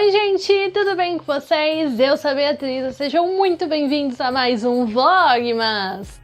Oi gente, tudo bem com vocês? Eu sou a Beatriz, sejam muito bem-vindos a mais um Vlogmas!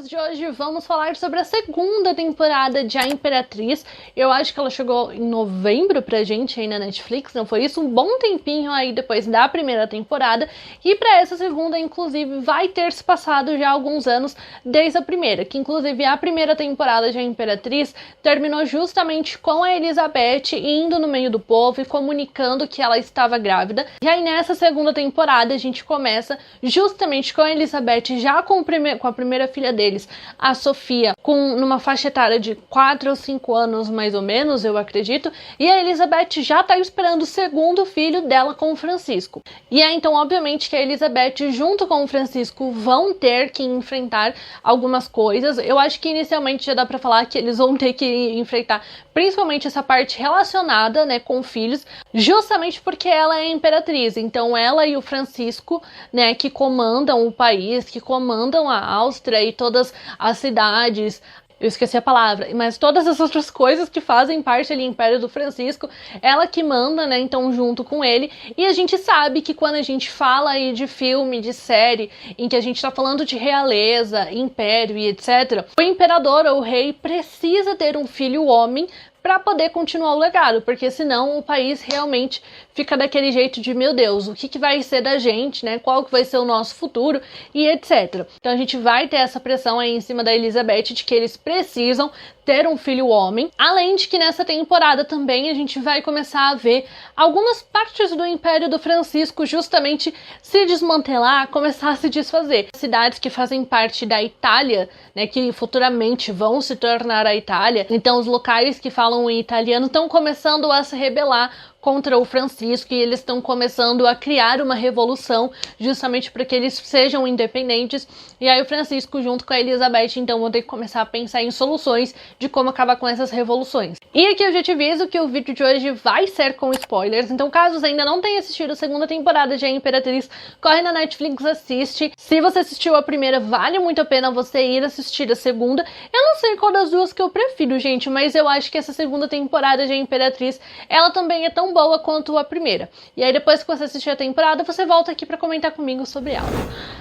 De hoje vamos falar sobre a segunda temporada de A Imperatriz. Eu acho que ela chegou em novembro pra gente aí na Netflix, não foi isso? Um bom tempinho aí depois da primeira temporada. E pra essa segunda, inclusive, vai ter se passado já alguns anos desde a primeira. Que inclusive a primeira temporada de A Imperatriz terminou justamente com a Elizabeth indo no meio do povo e comunicando que ela estava grávida. E aí nessa segunda temporada a gente começa justamente com a Elizabeth já com a primeira filha deles, a Sofia, numa faixa etária de 4 ou 5 anos mais ou menos, eu acredito, e a Elizabeth já tá esperando o segundo filho dela com o Francisco. E aí então obviamente que a Elizabeth junto com o Francisco vão ter que enfrentar algumas coisas. Eu acho que inicialmente já dá pra falar que eles vão ter que enfrentar principalmente essa parte relacionada, né, com filhos, justamente porque ela é a imperatriz, então ela e o Francisco, né, que comandam o país, que comandam a Áustria e todas as cidades, eu esqueci a palavra, mas todas as outras coisas que fazem parte ali do Império do Francisco, ela que manda, né, então junto com ele. E a gente sabe que quando a gente fala aí de filme, de série, em que a gente tá falando de realeza, império e etc, o imperador ou o rei precisa ter um filho homem para poder continuar o legado, porque senão o país realmente fica daquele jeito de, meu Deus, o que vai ser da gente, né? Qual que vai ser o nosso futuro e etc. Então a gente vai ter essa pressão aí em cima da Elizabeth de que eles precisam ter um filho homem, além de que nessa temporada também a gente vai começar a ver algumas partes do Império do Francisco justamente se desmantelar, começar a se desfazer. Cidades que fazem parte da Itália, né, que futuramente vão se tornar a Itália, então os locais que falam em italiano estão começando a se rebelar contra o Francisco e eles estão começando a criar uma revolução justamente para que eles sejam independentes. E aí o Francisco junto com a Elizabeth então vão ter que começar a pensar em soluções de como acabar com essas revoluções. E aqui eu já te aviso que o vídeo de hoje vai ser com spoilers, então caso você ainda não tenha assistido a segunda temporada de A Imperatriz, corre na Netflix, assiste. Se você assistiu a primeira, vale muito a pena você ir assistir a segunda. Eu não sei qual das duas que eu prefiro, gente, mas eu acho que essa segunda temporada de A Imperatriz, ela também é tão boa quanto a primeira. E aí depois que você assistir a temporada, você volta aqui pra comentar comigo sobre ela.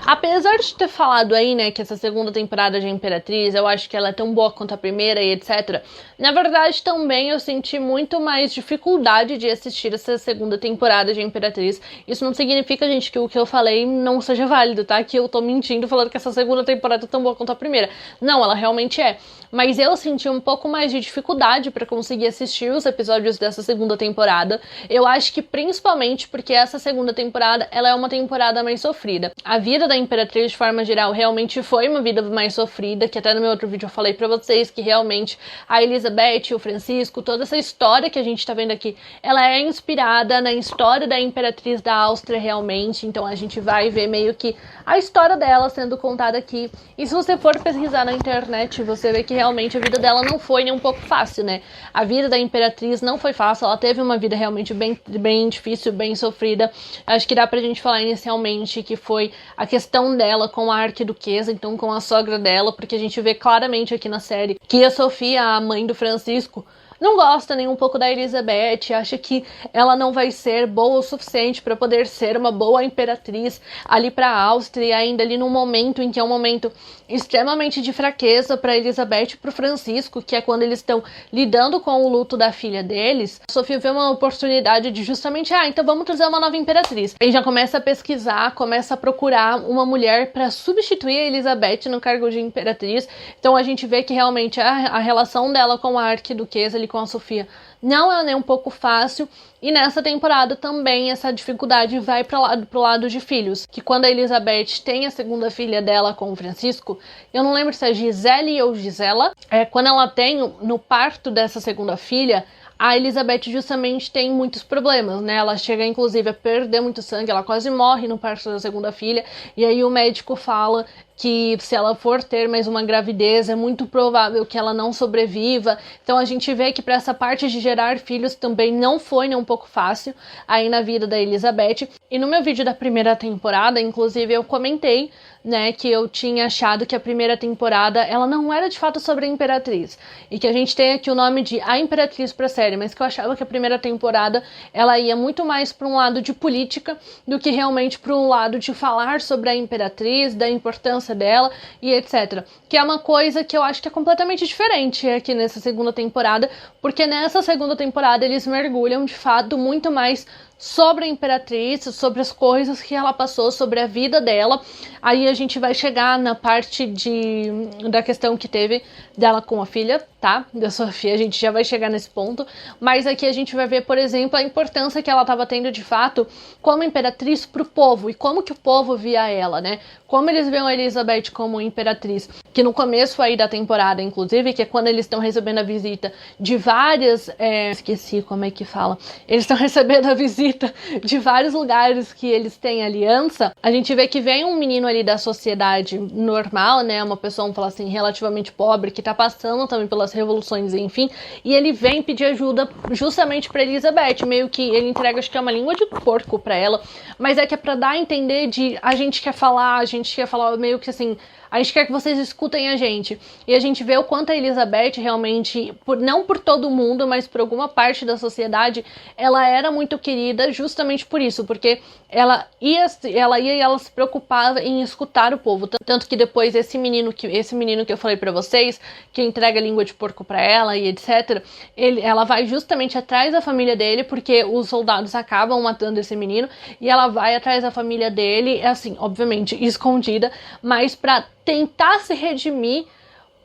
Apesar de ter falado aí, né, que essa segunda temporada de Imperatriz, eu acho que ela é tão boa quanto a primeira e etc. Na verdade, também eu senti muito mais dificuldade de assistir essa segunda temporada de Imperatriz. Isso não significa, gente, que o que eu falei não seja válido, tá? Que eu tô mentindo falando que essa segunda temporada é tão boa quanto a primeira. Não, ela realmente é. Mas eu senti um pouco mais de dificuldade pra conseguir assistir os episódios dessa segunda temporada. Eu acho que principalmente porque essa segunda temporada, ela é uma temporada mais sofrida. A vida da Imperatriz, de forma geral, realmente foi uma vida mais sofrida, que até no meu outro vídeo eu falei pra vocês que realmente a Elizabeth, o Francisco, toda essa história que a gente tá vendo aqui, ela é inspirada na história da Imperatriz da Áustria realmente, então a gente vai ver meio que a história dela sendo contada aqui. E se você for pesquisar na internet, você vê que realmente a vida dela não foi nem um pouco fácil, né? A vida da Imperatriz não foi fácil, ela teve uma vida realmente bem difícil, bem sofrida. Acho que dá pra gente falar inicialmente que foi a questão dela com a arquiduquesa, então com a sogra dela, porque a gente vê claramente aqui na série que a Sofia, a mãe do Francisco, não gosta nem um pouco da Elizabeth, acha que ela não vai ser boa o suficiente para poder ser uma boa imperatriz ali para a Áustria, ainda ali num momento em que é um momento extremamente de fraqueza para Elizabeth e para o Francisco, que é quando eles estão lidando com o luto da filha deles. A Sofia vê uma oportunidade de justamente, então vamos trazer uma nova imperatriz. E já começa a pesquisar, começa a procurar uma mulher para substituir a Elizabeth no cargo de imperatriz. Então a gente vê que realmente a relação dela com a arquiduquesa, com a Sofia, não é nem um pouco fácil. E nessa temporada também essa dificuldade vai pro lado de filhos, que quando a Elizabeth tem a segunda filha dela com o Francisco, eu não lembro se é Gisele ou Gisela, quando ela tem no parto dessa segunda filha, a Elizabeth justamente tem muitos problemas, né? Ela chega inclusive a perder muito sangue, ela quase morre no parto da segunda filha, e aí o médico fala que se ela for ter mais uma gravidez, é muito provável que ela não sobreviva. Então a gente vê que para essa parte de gerar filhos também não foi nem um pouco fácil aí na vida da Elizabeth. E no meu vídeo da primeira temporada, inclusive, eu comentei, né, que eu tinha achado que a primeira temporada ela não era de fato sobre a Imperatriz, e que a gente tem aqui o nome de A Imperatriz pra série, mas que eu achava que a primeira temporada ela ia muito mais para um lado de política do que realmente para um lado de falar sobre a Imperatriz, da importância dela e etc. Que é uma coisa que eu acho que é completamente diferente aqui nessa segunda temporada, porque nessa segunda temporada eles mergulham de fato muito mais sobre a Imperatriz, sobre as coisas que ela passou, sobre a vida dela. Aí a gente vai chegar na parte da questão que teve dela com a filha, tá? Da Sofia, a gente já vai chegar nesse ponto. Mas aqui a gente vai ver, por exemplo, a importância que ela estava tendo de fato como Imperatriz pro povo, e como que o povo via ela, né? Como eles veem a Elizabeth como Imperatriz. Que no começo aí da temporada, inclusive, que é quando eles estão recebendo a visita de várias... esqueci como é que fala. Eles estão recebendo a visita de vários lugares que eles têm aliança. A gente vê que vem um menino ali da sociedade normal, né? Uma pessoa, vamos falar assim, relativamente pobre, que tá passando também pelas revoluções, enfim. E ele vem pedir ajuda justamente pra Elizabeth. Meio que ele entrega, acho que é uma língua de porco pra ela. Mas é que é pra dar a entender de a gente quer falar meio que assim... A gente quer que vocês escutem a gente. E a gente vê o quanto a Elizabeth realmente, não por todo mundo, mas por alguma parte da sociedade, ela era muito querida justamente por isso. Porque ela ia e ela se preocupava em escutar o povo. Tanto que depois esse menino que eu falei pra vocês, que entrega a língua de porco pra ela e etc. Ela vai justamente atrás da família dele, porque os soldados acabam matando esse menino. E ela vai atrás da família dele, assim, obviamente, escondida, mas pra tentar se redimir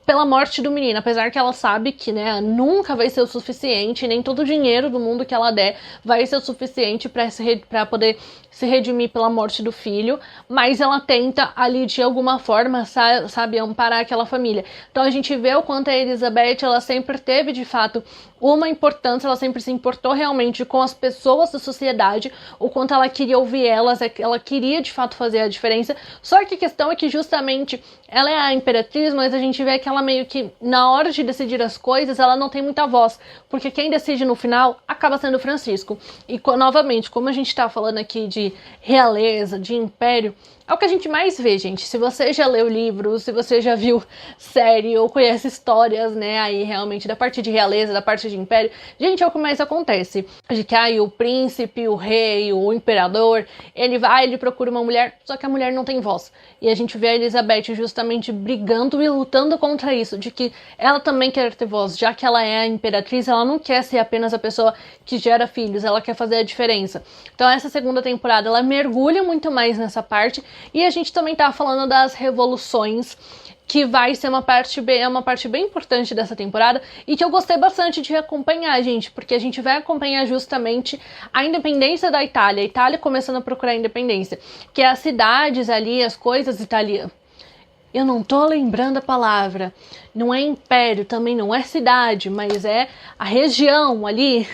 pela morte do menino, apesar que ela sabe que, né, nunca vai ser o suficiente, nem todo o dinheiro do mundo que ela der vai ser o suficiente para poder se redimir pela morte do filho, mas ela tenta ali de alguma forma, sabe, amparar aquela família. Então a gente vê o quanto a Elizabeth, ela sempre teve de fato uma importância, ela sempre se importou realmente com as pessoas da sociedade, o quanto ela queria ouvir elas, ela queria de fato fazer a diferença. Só que a questão é que justamente ela é a Imperatriz, mas a gente vê que ela meio que, na hora de decidir as coisas, ela não tem muita voz, porque quem decide no final acaba sendo o Francisco. E novamente, como a gente tá falando aqui de realeza, de império, é o que a gente mais vê, gente. Se você já leu livros, se você já viu série ou conhece histórias, né, aí realmente da parte de realeza, da parte de império, gente, é o que mais acontece. De que aí o príncipe, o rei, o imperador, ele procura uma mulher, só que a mulher não tem voz. E a gente vê a Elizabeth justamente brigando e lutando contra isso, de que ela também quer ter voz, já que ela é a imperatriz, ela não quer ser apenas a pessoa que gera filhos, ela quer fazer a diferença. Então essa segunda temporada, ela mergulha muito mais nessa parte. E a gente também tá falando das revoluções, que vai ser uma parte bem importante dessa temporada e que eu gostei bastante de acompanhar, gente, porque a gente vai acompanhar justamente a independência da Itália, a Itália começando a procurar a independência, que é as cidades ali, as coisas italianas. Eu não tô lembrando a palavra. Não é império, também não é cidade, mas é a região ali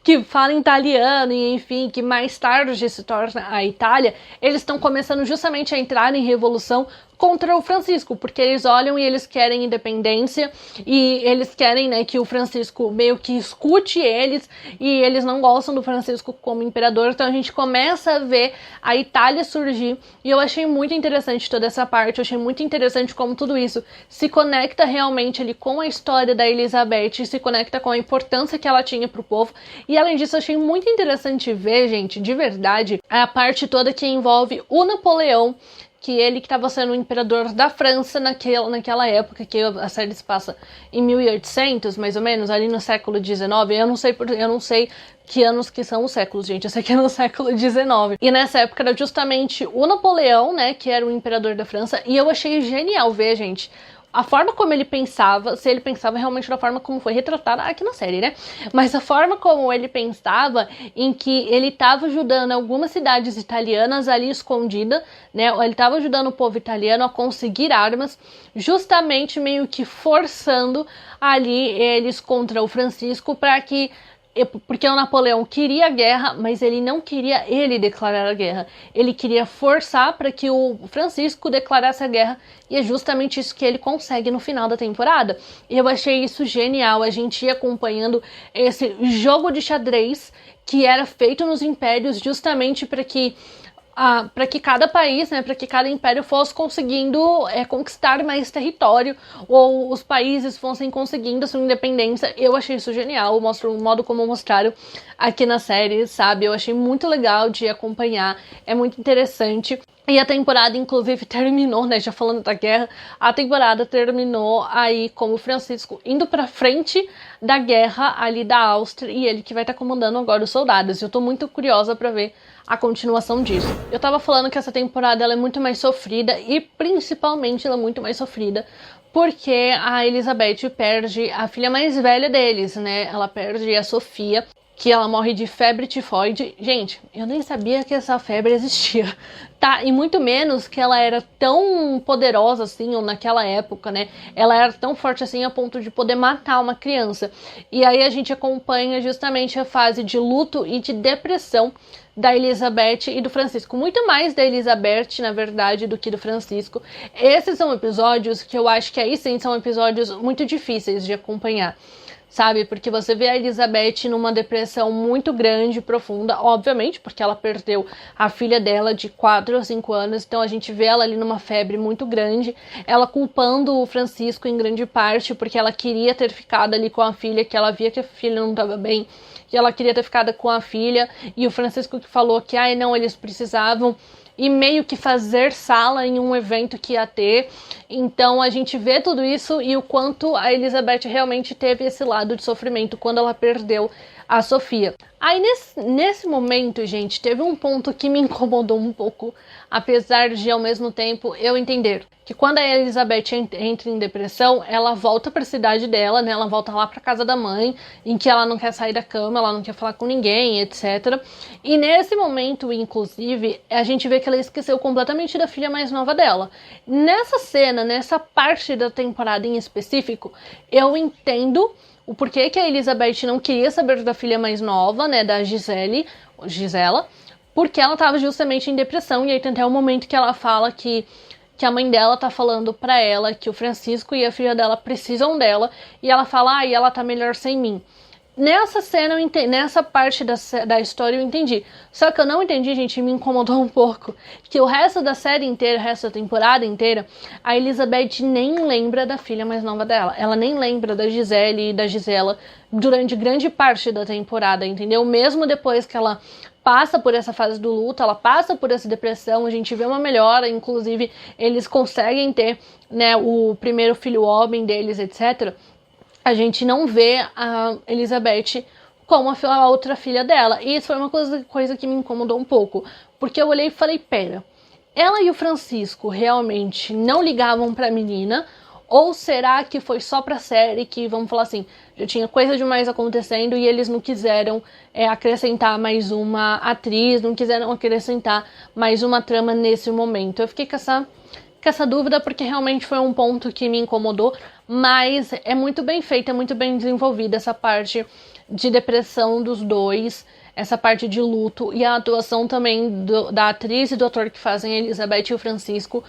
que fala italiano e enfim, que mais tarde se torna a Itália. Eles estão começando justamente a entrar em revolução contra o Francisco, porque eles olham e eles querem independência e eles querem, né, que o Francisco meio que escute eles, e eles não gostam do Francisco como imperador. Então a gente começa a ver a Itália surgir, e eu achei muito interessante toda essa parte. Eu achei muito interessante como tudo isso se conecta realmente ali com a história da Elizabeth, se conecta com a importância que ela tinha pro povo. E além disso, eu achei muito interessante ver, gente, de verdade, a parte toda que envolve o Napoleão, que ele que estava sendo o imperador da França naquela época, que a série se passa em 1800, mais ou menos, ali no século XIX. Eu não sei que anos que são os séculos, gente. Eu sei que é no século XIX. E nessa época era justamente o Napoleão, né, que era o imperador da França. E eu achei genial ver, gente, a forma como ele pensava, se ele pensava realmente da forma como foi retratada aqui na série, né? Mas a forma como ele pensava, em que ele estava ajudando algumas cidades italianas ali escondida, né? Ele estava ajudando o povo italiano a conseguir armas, justamente meio que forçando ali eles contra o Francisco, para que porque o Napoleão queria a guerra, mas ele não queria ele declarar a guerra. Ele queria forçar para que o Francisco declarasse a guerra, e é justamente isso que ele consegue no final da temporada. E eu achei isso genial, a gente ia acompanhando esse jogo de xadrez que era feito nos impérios justamente para que cada país, né, para que cada império fosse conseguindo conquistar mais território, ou os países fossem conseguindo sua independência. Eu achei isso genial, mostra o modo como mostraram aqui na série, sabe? Eu achei muito legal de acompanhar, é muito interessante. E a temporada, inclusive, terminou, né, já falando da guerra, a temporada terminou aí com o Francisco indo pra frente da guerra ali da Áustria, e ele que vai estar comandando agora os soldados. Eu tô muito curiosa pra ver a continuação disso. Eu tava falando que essa temporada ela é muito mais sofrida, e principalmente ela é muito mais sofrida porque a Elizabeth perde a filha mais velha deles, né? Ela perde a Sofia, que ela morre de febre tifoide. Gente, eu nem sabia que essa febre existia, tá? E muito menos que ela era tão poderosa assim, ou naquela época, né? Ela era tão forte assim a ponto de poder matar uma criança. E aí a gente acompanha justamente a fase de luto e de depressão da Elizabeth e do Francisco. Muito mais da Elizabeth, na verdade, do que do Francisco. Esses são episódios que eu acho que aí sim são episódios muito difíceis de acompanhar, sabe? Porque você vê a Elizabeth numa depressão muito grande, profunda, obviamente, porque ela perdeu a filha dela de 4 ou 5 anos, então a gente vê ela ali numa febre muito grande, ela culpando o Francisco em grande parte, porque ela queria ter ficado ali com a filha, que ela via que a filha não estava bem, que ela queria ter ficado com a filha, e o Francisco que falou que, ai não, eles precisavam e meio que fazer sala em um evento que ia ter. Então a gente vê tudo isso e o quanto a Elizabeth realmente teve esse lado de sofrimento quando ela perdeu a Sofia. Aí nesse momento, gente, teve um ponto que me incomodou um pouco, apesar de ao mesmo tempo eu entender que quando a Elizabeth entra em depressão, ela volta para a cidade dela, né? Ela volta lá para casa da mãe, em que ela não quer sair da cama, ela não quer falar com ninguém, etc. E nesse momento, inclusive, a gente vê que ela esqueceu completamente da filha mais nova dela. Nessa cena, nessa parte da temporada em específico, eu entendo o porquê que a Elizabeth não queria saber da filha mais nova, né, da Gisela, porque ela estava justamente em depressão, e aí tem até o momento que ela fala que a mãe dela tá falando pra ela que o Francisco e a filha dela precisam dela, e ela fala, e ela tá melhor sem mim. Nessa cena, nessa parte da história eu entendi. Só que eu não entendi, gente, me incomodou um pouco, que o resto da série inteira, o resto da temporada inteira, a Elizabeth nem lembra da filha mais nova dela. Ela nem lembra da Gisele e da Gisela durante grande parte da temporada, entendeu? Mesmo depois que ela passa por essa fase do luto, ela passa por essa depressão, a gente vê uma melhora, inclusive eles conseguem ter, né, o primeiro filho homem deles, etc. A gente não vê a Elizabeth como a outra filha dela. E isso foi uma coisa que me incomodou um pouco. Porque eu olhei e falei, pera, ela e o Francisco realmente não ligavam pra menina? Ou será que foi só pra série que, vamos falar assim, já tinha coisa demais acontecendo e eles não quiseram acrescentar mais uma atriz, não quiseram acrescentar mais uma trama nesse momento? Eu fiquei com essa dúvida porque realmente foi um ponto que me incomodou, mas é muito bem feita, é muito bem desenvolvida essa parte de depressão dos dois, essa parte de luto, e a atuação também da atriz e do ator que fazem a Elizabeth e o Francisco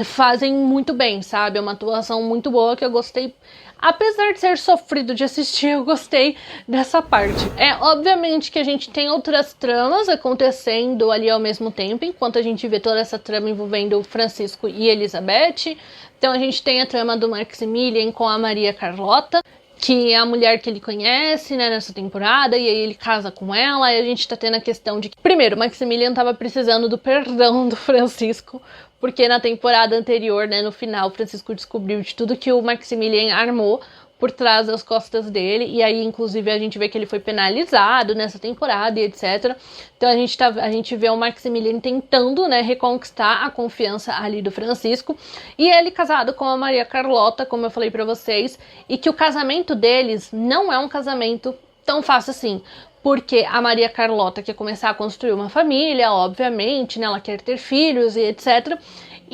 fazem muito bem, sabe? É uma atuação muito boa que eu gostei. Apesar de ser sofrido de assistir, eu gostei dessa parte. Obviamente que a gente tem outras tramas acontecendo ali ao mesmo tempo, enquanto a gente vê toda essa trama envolvendo o Francisco e Elizabeth. Então a gente tem a trama do Maximilian com a Maria Carlota, que é a mulher que ele conhece, né, nessa temporada, e aí ele casa com ela, e a gente tá tendo a questão de que, primeiro, o Maximilian tava precisando do perdão do Francisco, porque na temporada anterior, né, no final, o Francisco descobriu de tudo que o Maximilian armou por trás das costas dele, e aí, inclusive, a gente vê que ele foi penalizado nessa temporada e etc. Então a gente vê o Maximilian tentando, né, reconquistar a confiança ali do Francisco, e ele casado com a Maria Carlota, como eu falei pra vocês, e que o casamento deles não é um casamento tão fácil assim, porque a Maria Carlota quer começar a construir uma família, obviamente, né, ela quer ter filhos e etc.,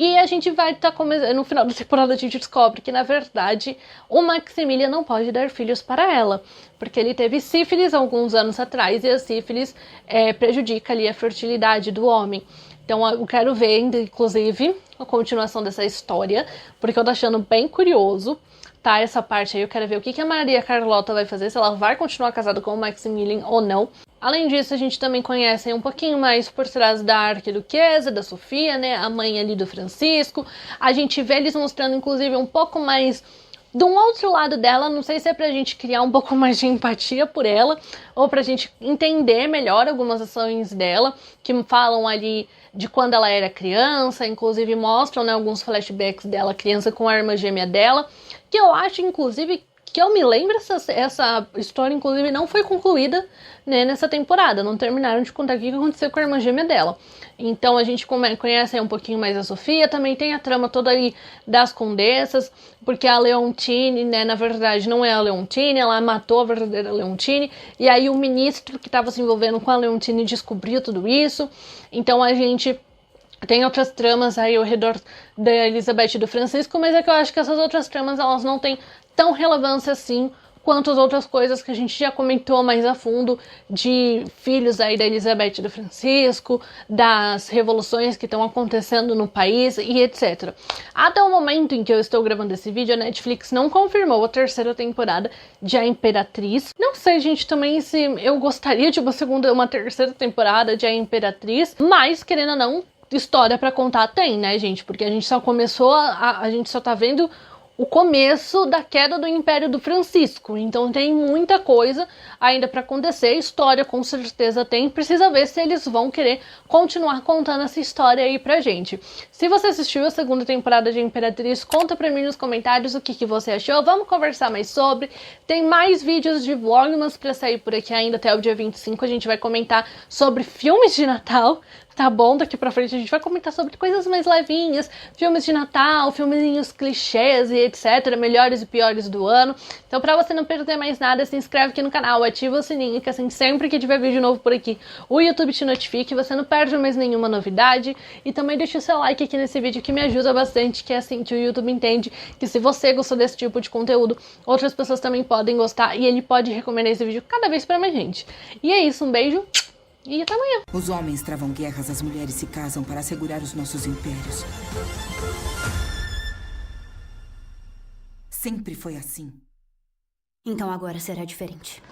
E a gente vai estar começando, no final da temporada a gente descobre que, na verdade, o Maximilian não pode dar filhos para ela, porque ele teve sífilis alguns anos atrás, e a sífilis prejudica ali a fertilidade do homem. Então eu quero ver, inclusive, a continuação dessa história, porque eu tô achando bem curioso, tá? Essa parte aí eu quero ver o que a Maria Carlota vai fazer, se ela vai continuar casada com o Maximilian ou não. Além disso, a gente também conhece um pouquinho mais por trás da arquiduquesa, da Sofia, né, a mãe ali do Francisco. A gente vê eles mostrando, inclusive, um pouco mais de um outro lado dela. Não sei se é pra gente criar um pouco mais de empatia por ela, ou pra gente entender melhor algumas ações dela, que falam ali de quando ela era criança, inclusive mostram, né, alguns flashbacks dela, criança com a irmã gêmea dela, que eu acho, inclusive, que eu me lembro, essa história, inclusive, não foi concluída, né, nessa temporada. Não terminaram de contar o que aconteceu com a irmã gêmea dela. Então a gente conhece aí um pouquinho mais a Sofia. Também tem a trama toda aí das condessas, porque a Leontine, né, na verdade não é a Leontine, ela matou a verdadeira Leontine. E aí o ministro que estava se envolvendo com a Leontine descobriu tudo isso. Então a gente tem outras tramas aí ao redor da Elizabeth e do Francisco, mas é que eu acho que essas outras tramas, elas não têm tão relevância assim quanto as outras coisas que a gente já comentou mais a fundo, de filhos aí da Elizabeth e do Francisco, das revoluções que estão acontecendo no país e etc. Até o momento em que eu estou gravando esse vídeo, a Netflix não confirmou a terceira temporada de A Imperatriz. Não sei, gente, também se eu gostaria de uma terceira temporada de A Imperatriz, mas, querendo ou não, história pra contar tem, né, gente? Porque a gente só começou, a gente só tá vendo o começo da queda do Império do Francisco. Então tem muita coisa ainda para acontecer. História com certeza tem. Precisa ver se eles vão querer continuar contando essa história aí pra gente. Se você assistiu a segunda temporada de Imperatriz, conta pra mim nos comentários o que você achou. Vamos conversar mais sobre. Tem mais vídeos de vlogmas pra sair por aqui ainda até o dia 25. A gente vai comentar sobre filmes de Natal. Tá bom? Daqui pra frente a gente vai comentar sobre coisas mais levinhas, filmes de Natal, filmezinhos clichês e etc, melhores e piores do ano. Então, pra você não perder mais nada, se inscreve aqui no canal, ativa o sininho, que assim, sempre que tiver vídeo novo por aqui, o YouTube te notifique, você não perde mais nenhuma novidade. E também deixa o seu like aqui nesse vídeo, que me ajuda bastante, que é assim que o YouTube entende que se você gostou desse tipo de conteúdo, outras pessoas também podem gostar e ele pode recomendar esse vídeo cada vez pra mais gente. E é isso, um beijo e até amanhã. Os homens travam guerras, as mulheres se casam para assegurar os nossos impérios. Sempre foi assim. Então agora será diferente.